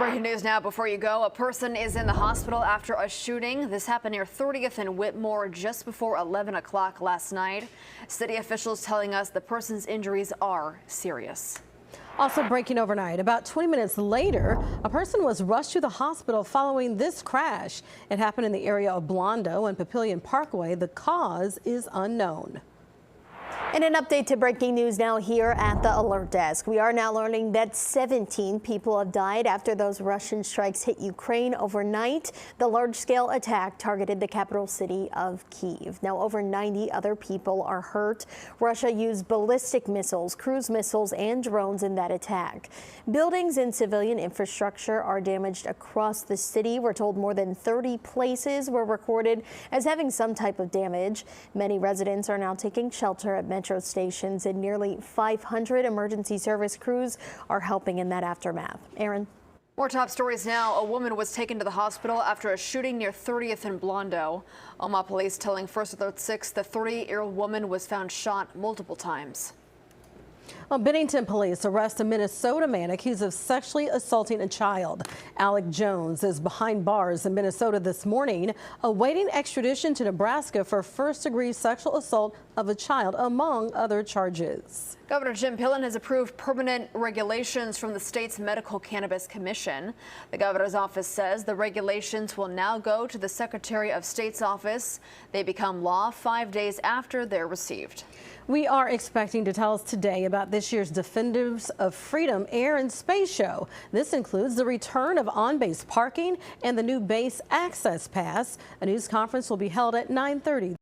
Breaking news now before you go. A person is in the hospital after a shooting. This happened near 30th and Whitmore just before 11 o'clock last night. City officials telling us the person's injuries are serious. Also breaking overnight, about 20 minutes later, a person was rushed to the hospital following this crash. It happened in the area of Blondo and Papillion Parkway. The cause is unknown. And an update to breaking news now here at the Alert Desk. We are now learning that 17 people have died after those Russian strikes hit Ukraine overnight. The large-scale attack targeted the capital city of Kyiv. Now, over 90 other people are hurt. Russia used ballistic missiles, cruise missiles, and drones in that attack. Buildings and civilian infrastructure are damaged across the city. We're told more than 30 places were recorded as having some type of damage. Many residents are now taking shelter at metro stations, and nearly 500 emergency service crews are helping in that aftermath. Aaron. More top stories now. A woman was taken to the hospital after a shooting near 30th and Blondo. Omaha Police telling First Alert 6 the 38-year-old woman was found shot multiple times. Well, Bennington police arrest a Minnesota man accused of sexually assaulting a child. Alec Jones is behind bars in Minnesota this morning, awaiting extradition to Nebraska for first-degree sexual assault of a child, among other charges. Governor Jim Pillen has approved permanent regulations from the state's Medical Cannabis Commission. The governor's office says the regulations will now go to the Secretary of State's office. They become law 5 days after they're received. We are expecting to tell us today about this year's Defenders of Freedom Air and Space Show. This includes the return of on-base parking and the new base access pass. A news conference will be held at 9:30.